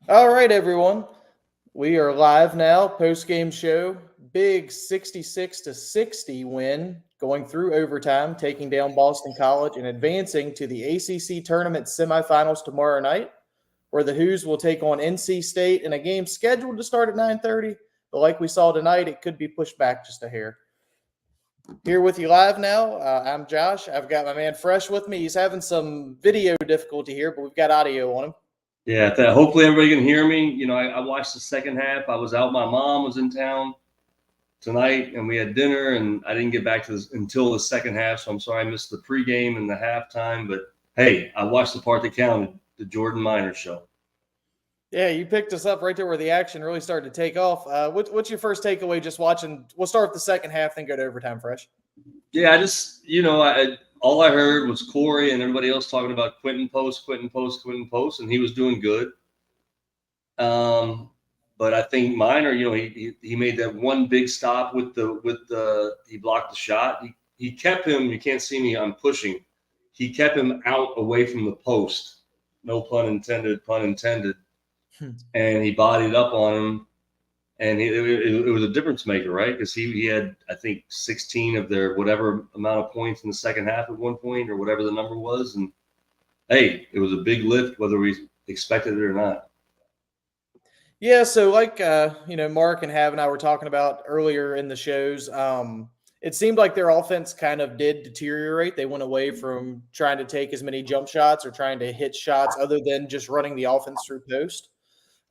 All right, everyone. We are live now. Post-game show. Big 66-60 win going through overtime, taking down Boston College and advancing to the ACC tournament semifinals tomorrow night, where the Hoos will take on NC State in a game scheduled to start at 9:30. But like we saw tonight, it could be pushed back just a hair. Here with you live now. I'm Josh. I've got my man Fresh with me. He's having some video difficulty here, but we've got audio on him. Yeah, hopefully everybody can hear me. You know, I watched the second half. I was out. My mom was in town tonight, and we had dinner, and I didn't get back to this until the second half. So I'm sorry I missed the pregame and the halftime. But hey, I watched the part that counted, the Jordan Miner show. Yeah, you picked us up right there where the action really started to take off. What's your first takeaway just watching? We'll start with the second half, then go to overtime, Fresh. Yeah, I just, all I heard was Corey and everybody else talking about Quentin Post, and he was doing good. But I think Miner, he made that one big stop with the he blocked the shot. He kept him. You can't see me. I'm pushing. He kept him out away from the post. No pun intended. And he bodied up on him, and it was a difference maker, right? Because he had, I think, 16 of their whatever amount of points in the second half at one point, or whatever the number was. And hey, it was a big lift, whether we expected it or not. Yeah, so like Mark and Hav and I were talking about earlier in the shows, it seemed like their offense kind of did deteriorate. They went away from trying to take as many jump shots or trying to hit shots other than just running the offense through post.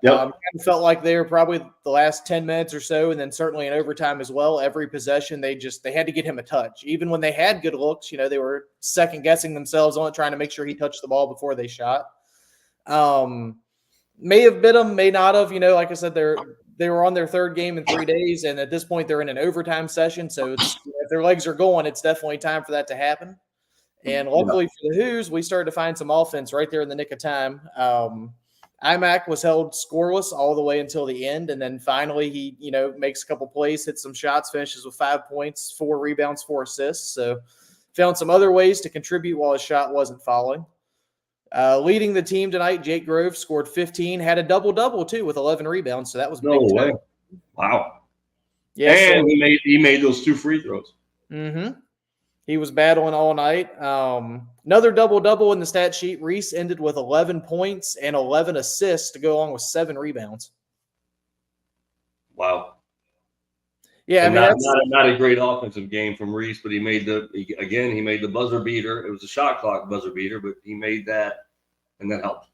Yep. Felt like they were probably the last 10 minutes or so, and then certainly in overtime as well. Every possession, they had to get him a touch. Even when they had good looks, they were second-guessing themselves on it, trying to make sure he touched the ball before they shot. May have bit them, may not have. Like I said, they were on their third game in 3 days, and at this point, they're in an overtime session. So if their legs are going, it's definitely time for that to happen. And luckily for the Hoos, we started to find some offense right there in the nick of time. IMAC was held scoreless all the way until the end, and then finally he, makes a couple plays, hits some shots, finishes with 5 points, 4 rebounds, 4 assists. So found some other ways to contribute while his shot wasn't falling. Leading the team tonight, Jake Grove scored 15, had a double-double too with 11 rebounds. So that was no big way. time. Wow. Yeah, and so, he made those 2 free throws. Mm-hmm. He was battling all night. Another double-double in the stat sheet. Reese ended with 11 points and 11 assists to go along with 7 rebounds. Wow. Yeah, not a great offensive game from Reese, but he made the buzzer beater. It was a shot clock buzzer beater, but he made that, and that helped.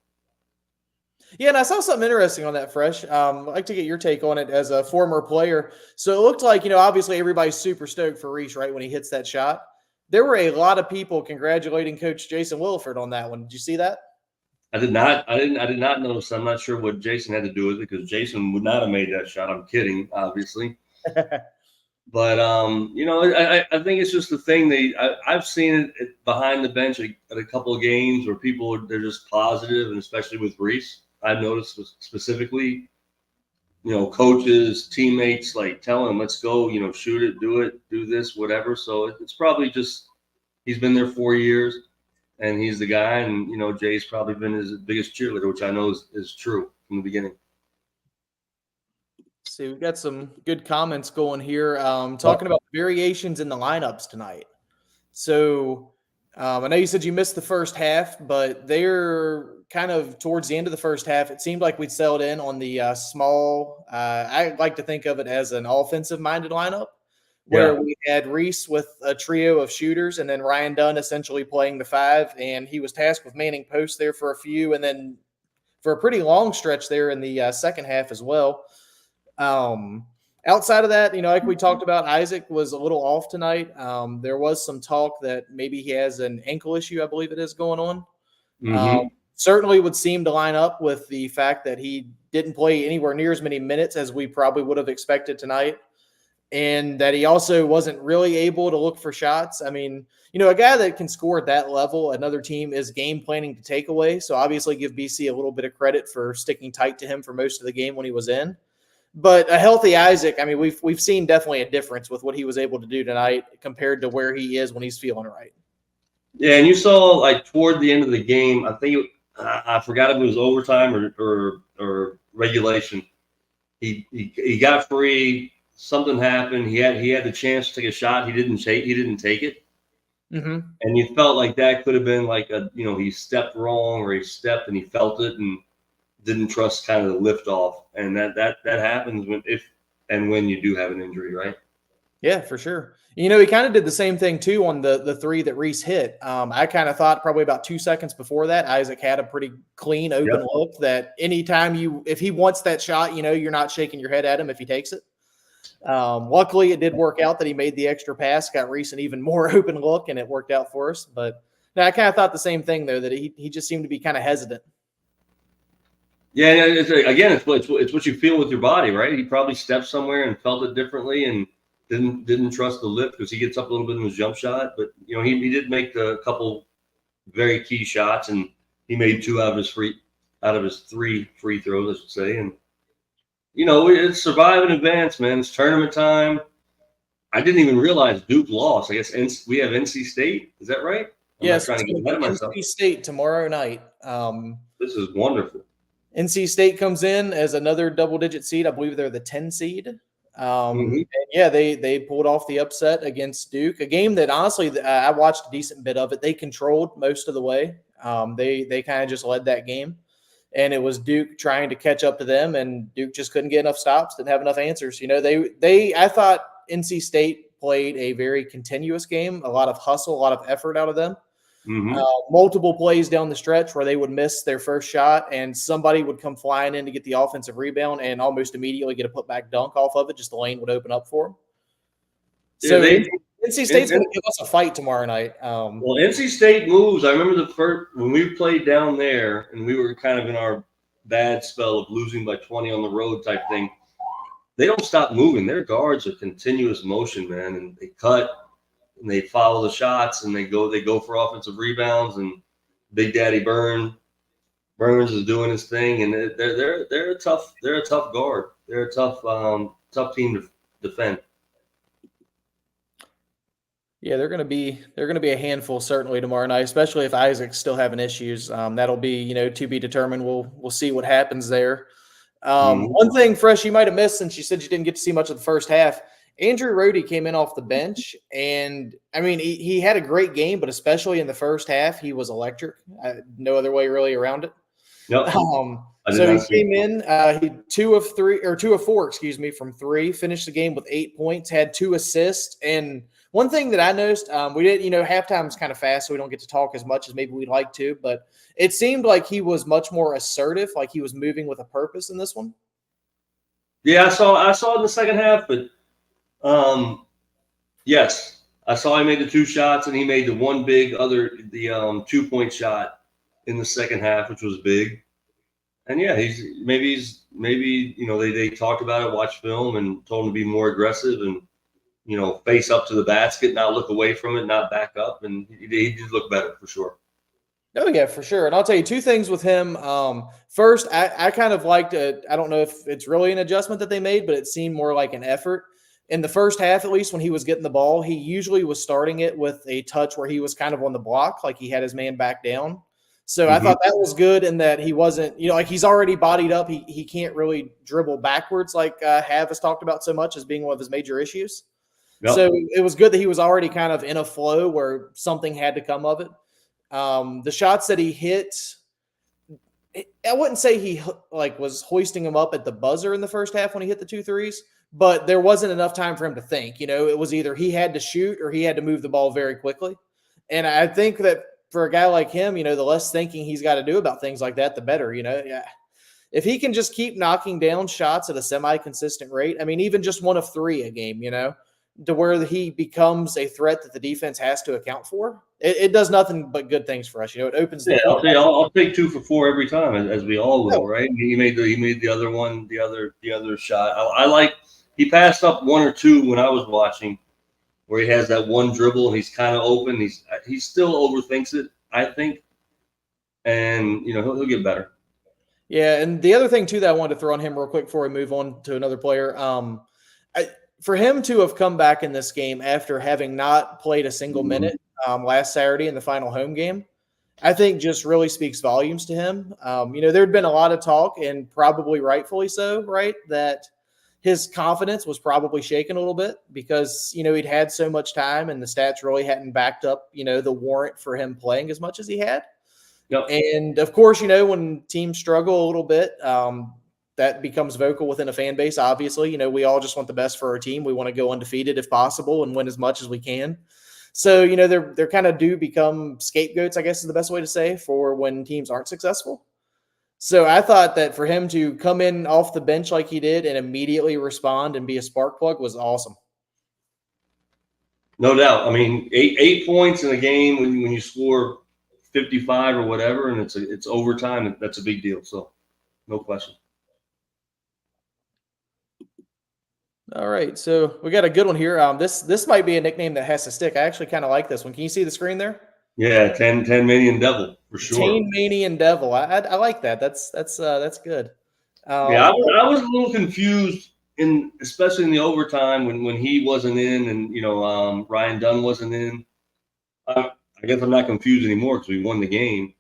Yeah, and I saw something interesting on that, Fresh. I'd like to get your take on it as a former player. So it looked like, obviously everybody's super stoked for Reese, right, when he hits that shot. There were a lot of people congratulating Coach Jason Williford on that one. Did you see that? I did not. I did not notice. I'm not sure what Jason had to do with it, because Jason would not have made that shot. I'm kidding, obviously. But I think it's just the thing. I've seen it behind the bench at a couple of games where they're just positive, and especially with Reese, I've noticed specifically, coaches, teammates, like telling him, let's go, shoot it, do it, do this, whatever. So it's probably just, he's been there 4 years and he's the guy. And, Jay's probably been his biggest cheerleader, which I know is true from the beginning. See, we've got some good comments going here, talking about variations in the lineups tonight. So I know you said you missed the first half, but they're kind of towards the end of the first half. It seemed like we'd settled in on the small. I like to think of it as an offensive-minded lineup, where we had Reese with a trio of shooters, and then Ryan Dunn essentially playing the 5, and he was tasked with manning post there for a few, and then for a pretty long stretch there in the second half as well. Outside of that, like we talked about, Isaac was a little off tonight. There was some talk that maybe he has an ankle issue, I believe it is, going on. Mm-hmm. Certainly would seem to line up with the fact that he didn't play anywhere near as many minutes as we probably would have expected tonight, and that he also wasn't really able to look for shots. I mean, a guy that can score at that level, another team is game planning to take away. So obviously give BC a little bit of credit for sticking tight to him for most of the game when he was in. But a healthy Isaac, I mean, we've seen definitely a difference with what he was able to do tonight compared to where he is when he's feeling right. Yeah, and you saw, like, toward the end of the game, I think I forgot if it was overtime or regulation. He got free. Something happened. He had the chance to take a shot. He didn't take it. Mm-hmm. And you felt like that could have been like he stepped wrong or he stepped and he felt it and didn't trust kind of the lift off. And that happens when you do have an injury, right? Yeah, for sure. He kind of did the same thing too on the three that Reese hit. I kind of thought probably about 2 seconds before that, Isaac had a pretty clean open look that anytime if he wants that shot, you're not shaking your head at him if he takes it. Luckily, it did work out that he made the extra pass, got Reese an even more open look, and it worked out for us. But I kind of thought the same thing, though, that he just seemed to be kind of hesitant. Yeah, it's what you feel with your body, right? He probably stepped somewhere and felt it differently and didn't trust the lift because he gets up a little bit in his jump shot. But, he did make a couple very key shots, and he made 2 out of his 3 free throws, I should say. And, it's survive and advance, man. It's tournament time. I didn't even realize Duke lost. I guess we have NC State. Is that right? Yes, trying to get ahead of myself. NC State tomorrow night. This is wonderful. NC State comes in as another double-digit seed. I believe they're the 10 seed. And yeah, they pulled off the upset against Duke, a game that honestly I watched a decent bit of it. They controlled most of the way. They kind of just led that game, and it was Duke trying to catch up to them, and Duke just couldn't get enough stops, didn't have enough answers. I thought NC State played a very continuous game, a lot of hustle, a lot of effort out of them. Multiple plays down the stretch where they would miss their first shot and somebody would come flying in to get the offensive rebound and almost immediately get a putback dunk off of it. Just the lane would open up for them. So NC State's going to give us a fight tomorrow night. Well, NC State moves. I remember when we played down there and we were kind of in our bad spell of losing by 20 on the road type thing. They don't stop moving. Their guards are continuous motion, man, and they cut. And they follow the shots, and they go for offensive rebounds. And Big Daddy Burns is doing his thing, and they're a tough guard. They're a tough team to defend. Yeah, they're going to be a handful certainly tomorrow night, especially if Isaac's still having issues. That'll be to be determined. We'll see what happens there. One thing, Fresh, you might have missed since you said you didn't get to see much of the first half. Andrew Rohde came in off the bench, and I mean, he had a great game, but especially in the first half, he was electric. No other way really around it. Yep. So he came in, he 2 of 4, from 3, finished the game with 8 points, had 2 assists. And one thing that I noticed, we didn't, halftime's kind of fast, so we don't get to talk as much as maybe we'd like to, but it seemed like he was much more assertive, like he was moving with a purpose in this one. Yeah, I saw it in the second half, but yes, I saw he made the 2 shots and he made the 2-point shot in the second half, which was big. And yeah, maybe they talked about it, watched film, and told him to be more aggressive and face up to the basket, not look away from it, not back up, and he did look better for sure. Oh yeah, for sure. And I'll tell you 2 things with him. First, I kind of liked it. I don't know if it's really an adjustment that they made, but it seemed more like an effort. In the first half, at least when he was getting the ball, he usually was starting it with a touch where he was kind of on the block, like he had his man back down. So I thought that was good in that he wasn't, like he's already bodied up. He can't really dribble backwards like Hav has talked about so much as being one of his major issues. Yep. So it was good that he was already kind of in a flow where something had to come of it. The shots that he hit, I wouldn't say he was hoisting him up at the buzzer in the first half when he hit the 2 threes. But there wasn't enough time for him to think. It was either he had to shoot or he had to move the ball very quickly. And I think that for a guy like him, the less thinking he's got to do about things like that, the better. If he can just keep knocking down shots at a semi-consistent rate, I mean, even just 1 of 3 a game, to where he becomes a threat that the defense has to account for, it does nothing but good things for us. It opens the I'll take 2 for 4 every time, as we all will, right? He made the other one, the other shot. I like. He passed up 1 or 2 when I was watching, where he has that one dribble and he's kind of open. He still overthinks it, I think, and he'll get better. Yeah, and the other thing too that I wanted to throw on him real quick before we move on to another player, for him to have come back in this game after having not played a single minute last Saturday in the final home game, I think just really speaks volumes to him. There'd been a lot of talk, and probably rightfully so, right, that his confidence was probably shaken a little bit because, he'd had so much time and the stats really hadn't backed up, the warrant for him playing as much as he had. Yep. And of course, when teams struggle a little bit, that becomes vocal within a fan base. Obviously, we all just want the best for our team. We want to go undefeated if possible and win as much as we can. So, they're kind of do become scapegoats, I guess is the best way to say, for when teams aren't successful. So I thought that for him to come in off the bench like he did and immediately respond and be a spark plug was awesome. No doubt. I mean, eight points in a game when you score 55 or whatever, and it's overtime, that's a big deal. So no question. All right, so we got a good one here. This might be a nickname that has to stick. I actually kind of like this one. Can you see the screen there? Yeah, 10 Manian Devil for sure. 10 Manian Devil. I like that. That's good. Yeah, I was a little confused especially in the overtime when he wasn't in and Ryan Dunn wasn't in. I guess I'm not confused anymore because we won the game.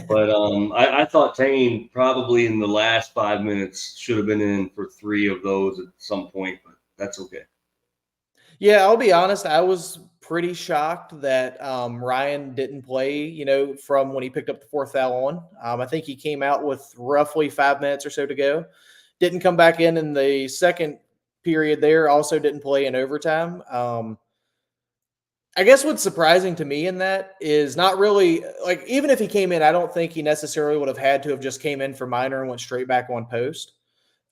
But I thought Tane probably in the last 5 minutes should have been in for 3 of those at some point, but that's okay. Yeah, I'll be honest. I was pretty shocked that Ryan didn't play, from when he picked up the 4th foul on. I think he came out with roughly 5 minutes or so to go. Didn't come back in the second period there. Also didn't play in overtime. I guess what's surprising to me in that is not really like, even if he came in, I don't think he necessarily would have had to have just came in for Minor and went straight back on post.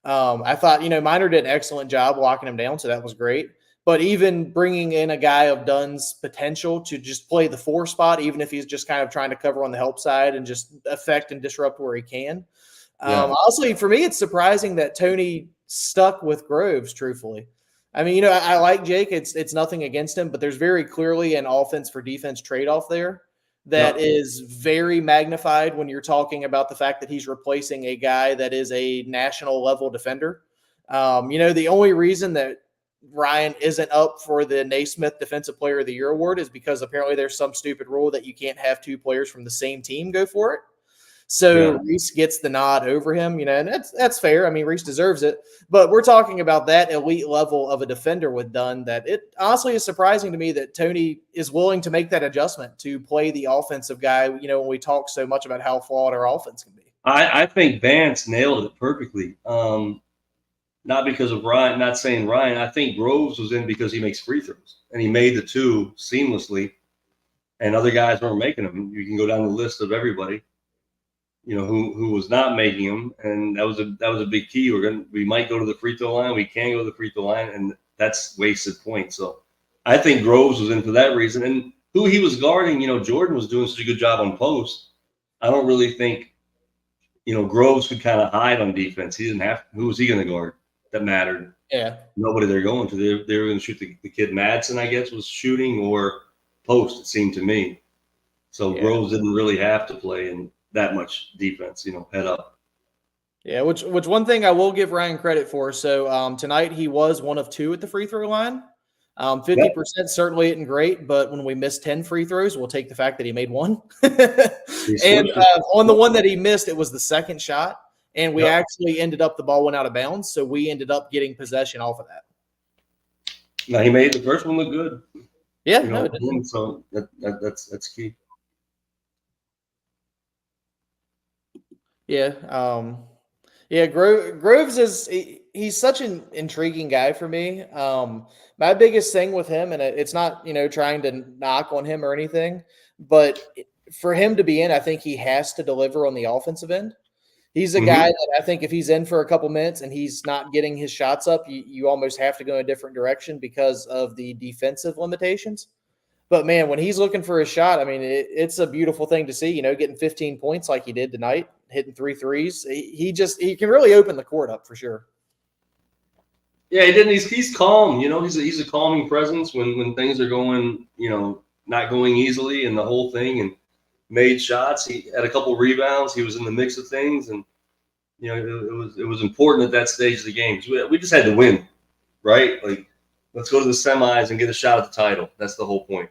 I thought, Minor did an excellent job locking him down, so that was great. But even bringing in a guy of Dunn's potential to just play the 4 spot, even if he's just kind of trying to cover on the help side and just affect and disrupt where he can. Honestly, for me, it's surprising that Tony stuck with Groves, truthfully. I mean, I like Jake. It's nothing against him, but there's very clearly an offense for defense trade-off there that is very magnified when you're talking about the fact that he's replacing a guy that is a national level defender. The only reason that Ryan isn't up for the Naismith Defensive Player of the Year award is because apparently there's some stupid rule that you can't have 2 players from the same team go for it. So Reese gets the nod over him, and that's fair. I mean, Reese deserves it. But we're talking about that elite level of a defender with Dunn that it honestly is surprising to me that Tony is willing to make that adjustment to play the offensive guy, when we talk so much about how flawed our offense can be. I think Vance nailed it perfectly. Not because of Ryan, not saying Ryan. I think Groves was in because he makes free throws, and he made the 2 seamlessly, and other guys weren't making them. You can go down the list of everybody, who was not making them, and that was a big key. We might go to the free throw line, we can go to the free throw line, and that's wasted points. So I think Groves was in for that reason, and who he was guarding. Jordan was doing such a good job on post. I don't really think Groves could kind of hide on defense. He didn't have. Who was he going to guard? That mattered. Yeah. Nobody they're going to. They were going to shoot the kid Madsen, I guess, was shooting, or post, it seemed to me. So Groves didn't really have to play in that much defense, head up. Yeah, which one thing I will give Ryan credit for. So tonight he was 1 of 2 at the free throw line. 50% certainly isn't great, but when we miss 10 free throws, we'll take the fact that he made 1. And on the one that he missed, it was the second shot. And we actually ended up, the ball went out of bounds, so we ended up getting possession off of that. Now, he made the first one look good. Yeah, no, it didn't. So that's key. Yeah, Groves he's such an intriguing guy for me. My biggest thing with him, and it's not trying to knock on him or anything, but for him to be in, I think he has to deliver on the offensive end. He's a guy that I think if he's in for a couple minutes and he's not getting his shots up, you almost have to go in a different direction because of the defensive limitations. But, man, when he's looking for a shot, I mean, it's a beautiful thing to see, getting 15 points like he did tonight, hitting 3 threes. He can really open the court up for sure. Yeah, he didn't. He's calm, he's a calming presence when things are going, not going easily and the whole thing, and made shots. He had a couple rebounds. He was in the mix of things, and it was important at that stage of the game. We just had to win, right? Like, let's go to the semis and get a shot at the title. That's the whole point.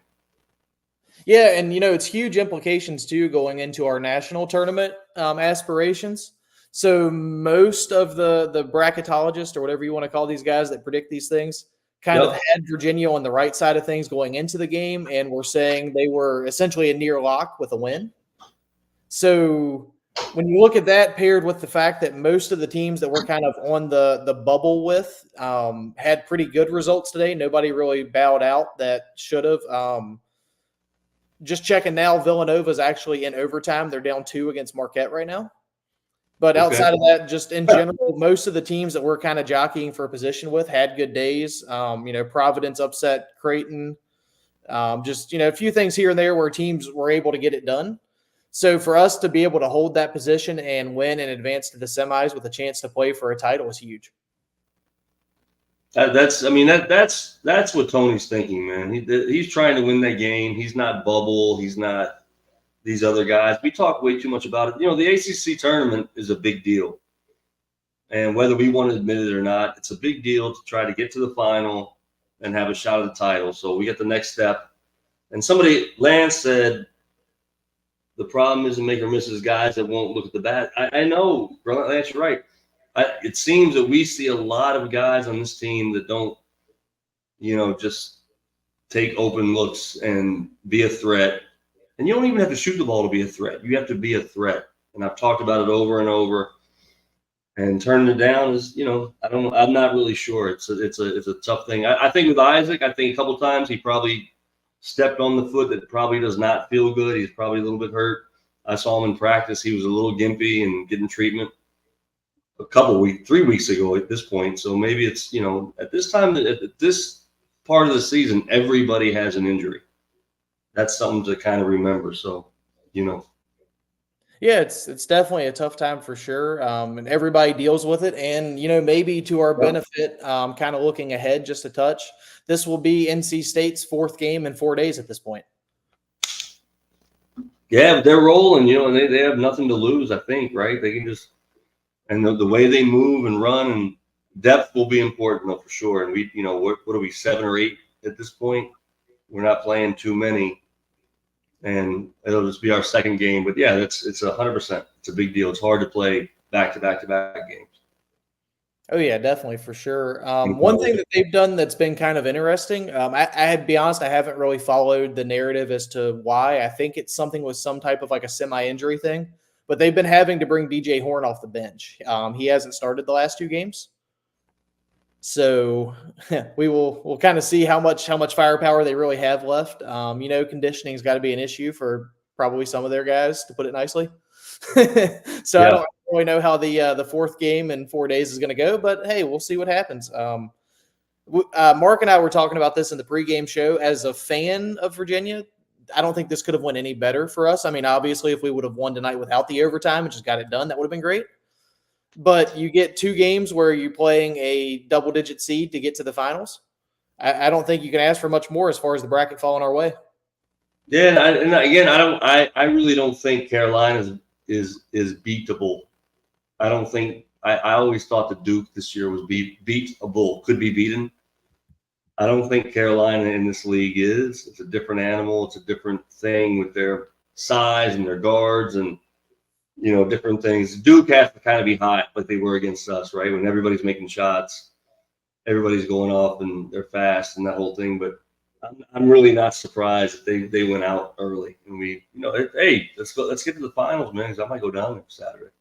Yeah, and it's huge implications too going into our national tournament aspirations. So most of the bracketologists or whatever you want to call these guys that predict these things kind of Yep. had Virginia on the right side of things going into the game, and were saying they were essentially a near lock with a win. So when you look at that paired with the fact that most of the teams that we're kind of on the bubble with had pretty good results today, nobody really bowed out that should have. Just checking now, Villanova is actually in overtime. They're down 2 against Marquette right now. But Okay. outside of that, just in general, most of the teams that we're kind of jockeying for a position with had good days. Providence upset Creighton. Just a few things here and there where teams were able to get it done. So for us to be able to hold that position and win and advance to the semis with a chance to play for a title is huge. That's what Tony's thinking, man. He's trying to win that game. He's not bubble. He's not these other guys. We talk way too much about it. The ACC tournament is a big deal. And whether we want to admit it or not, it's a big deal to try to get to the final and have a shot at the title. So we get the next step. And Lance said, the problem isn't make or misses guys that won't look at the bat. I know, Lance, you're right. It seems that we see a lot of guys on this team that don't, just take open looks and be a threat. And you don't even have to shoot the ball to be a threat. You have to be a threat. And I've talked about it over and over. And turning it down is, I'm not really sure. It's a tough thing. I think with Isaac, a couple times he probably stepped on the foot that probably does not feel good. He's probably a little bit hurt. I saw him in practice. He was a little gimpy and getting treatment 3 weeks ago at this point. So maybe it's, at this time, at this part of the season, everybody has an injury. That's something to kind of remember. So, Yeah, it's definitely a tough time for sure, and everybody deals with it. And maybe to our benefit, kind of looking ahead just a touch, this will be NC State's 4th game in 4 days at this point. Yeah, but they're rolling, and they have nothing to lose. I think, right? They can just, and the way they move and run, and depth will be important though for sure. And we, what are we, 7 or 8 at this point? We're not playing too many. And it'll just be our second game. But yeah, it's 100%. It's a big deal. It's hard to play back-to-back games. Oh yeah, definitely for sure. One thing that they've done that's been kind of interesting. I be honest, I haven't really followed the narrative as to why. I think it's something with some type of like a semi-injury thing. But they've been having to bring DJ Horn off the bench. He hasn't started the last 2 games. So we'll kind of see how much firepower they really have left. Conditioning's got to be an issue for probably some of their guys, to put it nicely. So yeah. I don't really know how the 4th game in 4 days is going to go, but hey, we'll see what happens. Mark and I were talking about this in the pregame show. As a fan of Virginia, I don't think this could have went any better for us. I mean, obviously, if we would have won tonight without the overtime and just got it done, that would have been great. But you get 2 games where you're playing a double-digit seed to get to the finals. I don't think you can ask for much more as far as the bracket falling our way. Yeah, I really don't think Carolina is beatable. I don't think I always thought the Duke this year was beatable, could be beaten. I don't think Carolina in this league is. It's a different animal. It's a different thing with their size and their guards and different things. Duke has to kind of be hot like they were against us, right? When everybody's making shots, everybody's going off and they're fast and that whole thing. But I'm really not surprised that they went out early and we, hey, let's get to the finals, man. Because I might go down there Saturday.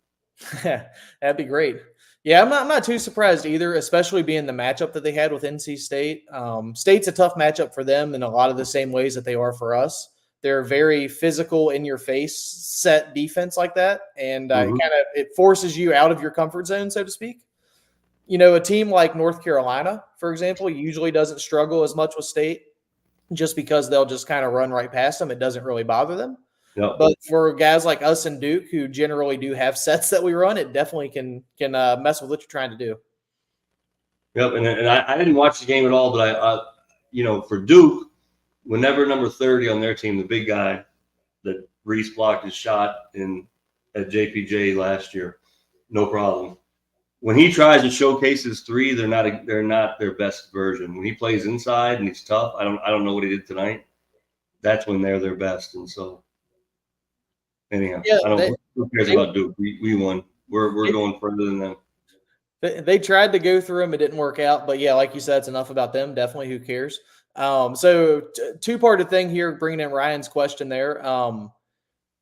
That'd be great. Yeah, I'm not too surprised either, especially being the matchup that they had with NC State. State's a tough matchup for them in a lot of the same ways that they are for us. They're very physical, in-your-face set defense like that, and it forces you out of your comfort zone, so to speak. A team like North Carolina, for example, usually doesn't struggle as much with State just because they'll just kind of run right past them. It doesn't really bother them. Yep. But for guys like us and Duke, who generally do have sets that we run, it definitely can mess with what you're trying to do. Yep, and I didn't watch the game at all, but for Duke, whenever number 30 on their team, the big guy that Reese blocked his shot at JPJ last year, no problem. When he tries to showcase his 3, they're not their best version. When he plays inside and he's tough, I don't know what he did tonight. that's when they're their best. And so, anyhow, Yeah, I don't. Who cares about Duke? We won. We're going further than them. They tried to go through them. It didn't work out. But yeah, like you said, it's enough about them. Definitely, who cares? So two-parted thing here, bringing in Ryan's question there.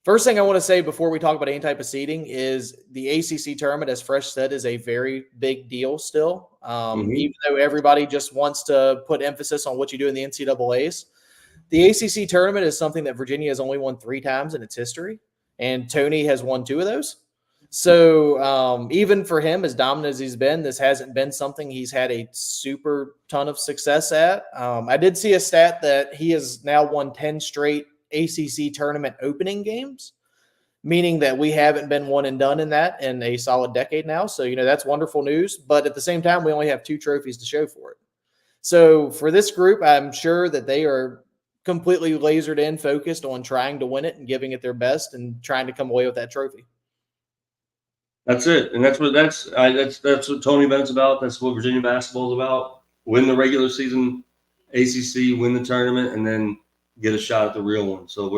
First thing I want to say before we talk about any type of seeding is the ACC tournament, as Fresh said, is a very big deal still. Even though everybody just wants to put emphasis on what you do in the NCAAs, the ACC tournament is something that Virginia has only won 3 times in its history, and Tony has won 2 of those. So even for him, as dominant as he's been, this hasn't been something he's had a super ton of success at. I did see a stat that he has now won 10 straight ACC tournament opening games, meaning that we haven't been one and done in that in a solid decade now. So, that's wonderful news. But at the same time, we only have 2 trophies to show for it. So for this group, I'm sure that they are completely lasered in, focused on trying to win it and giving it their best and trying to come away with that trophy. That's it, and that's what Tony Bennett's about. That's what Virginia basketball is about. Win the regular season, ACC, win the tournament, and then get a shot at the real one. So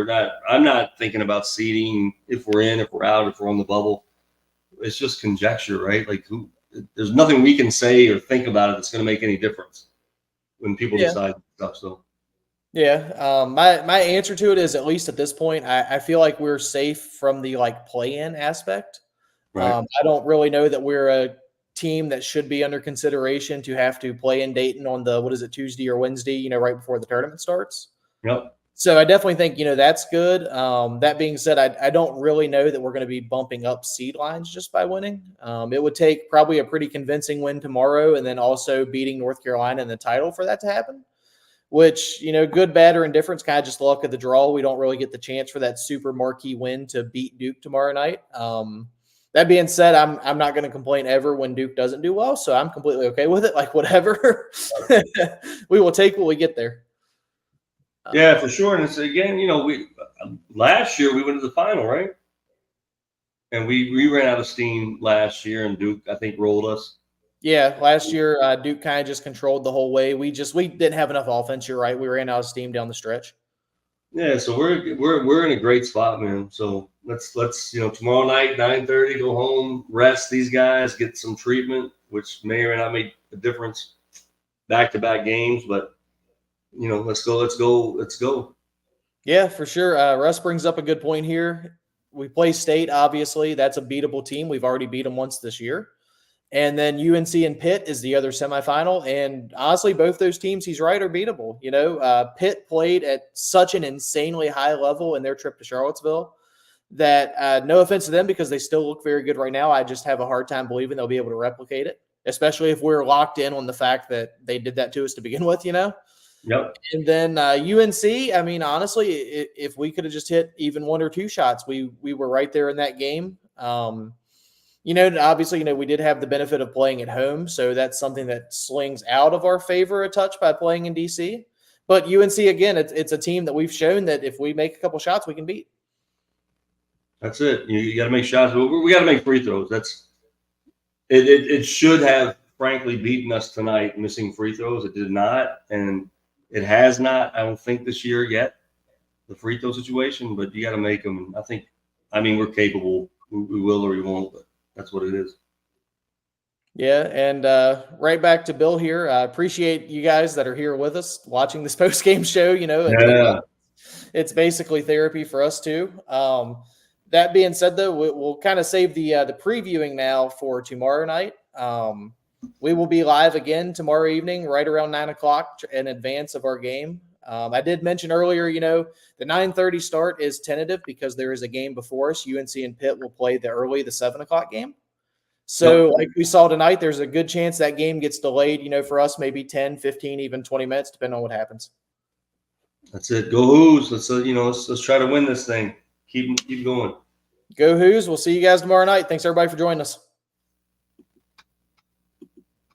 I'm not thinking about seeding if we're in, if we're out, if we're on the bubble. It's just conjecture, right? Like there's nothing we can say or think about it that's going to make any difference when people decide stuff. So. Yeah, my answer to it is, at least at this point, I feel like we're safe from the play-in aspect. Right. I don't really know that we're a team that should be under consideration to have to play in Dayton on Tuesday or Wednesday, right before the tournament starts. Yep. So I definitely think, that's good. That being said, I don't really know that we're going to be bumping up seed lines just by winning. It would take probably a pretty convincing win tomorrow and then also beating North Carolina in the title for that to happen, which, good, bad, or indifference, kind of just luck of the draw. We don't really get the chance for that super marquee win to beat Duke tomorrow night. That being said, I'm not going to complain ever when Duke doesn't do well, so I'm completely okay with it. Whatever, we will take what we get there. Yeah, for sure. And it's again, we last year we went to the final, right? And we ran out of steam last year, and Duke, I think, rolled us. Yeah, last year Duke kind of just controlled the whole way. We didn't have enough offense. You're right. We ran out of steam down the stretch. Yeah, so we're in a great spot, man. So let's tomorrow night 9:30 go home, rest these guys, get some treatment, which may or may not make a difference. Back-to-back games, but let's go. Yeah, for sure. Russ brings up a good point here. We play State, obviously. That's a beatable team. We've already beat them once this year. And then UNC and Pitt is the other semifinal. And honestly, both those teams, he's right, are beatable. Pitt played at such an insanely high level in their trip to Charlottesville that no offense to them, because they still look very good right now, I just have a hard time believing they'll be able to replicate it, especially if we're locked in on the fact that they did that to us to begin with, Yep. And then UNC, I mean, honestly, if we could have just hit even 1 or 2 shots, we were right there in that game. Obviously, we did have the benefit of playing at home, so that's something that slings out of our favor a touch by playing in DC. But UNC, again, it's a team that we've shown that if we make a couple shots, we can beat. That's it. You got to make shots. We got to make free throws. It should have, frankly, beaten us tonight, missing free throws. It did not, and it has not, I don't think, this year yet, the free throw situation, but you got to make them. We're capable. We will or we won't, but that's what it is. Yeah, and right back to Bill here. I appreciate you guys that are here with us watching this post-game show. It's basically therapy for us too. That being said, though, we'll kind of save the previewing now for tomorrow night. We will be live again tomorrow evening, right around 9:00 in advance of our game. I did mention earlier, the 9:30 start is tentative because there is a game before us. UNC and Pitt will play the 7 o'clock game. So like we saw tonight, there's a good chance that game gets delayed, for us, maybe 10, 15, even 20 minutes, depending on what happens. That's it. Go Hoos. Let's try to win this thing. Keep going. Go Hoos. We'll see you guys tomorrow night. Thanks, everybody, for joining us.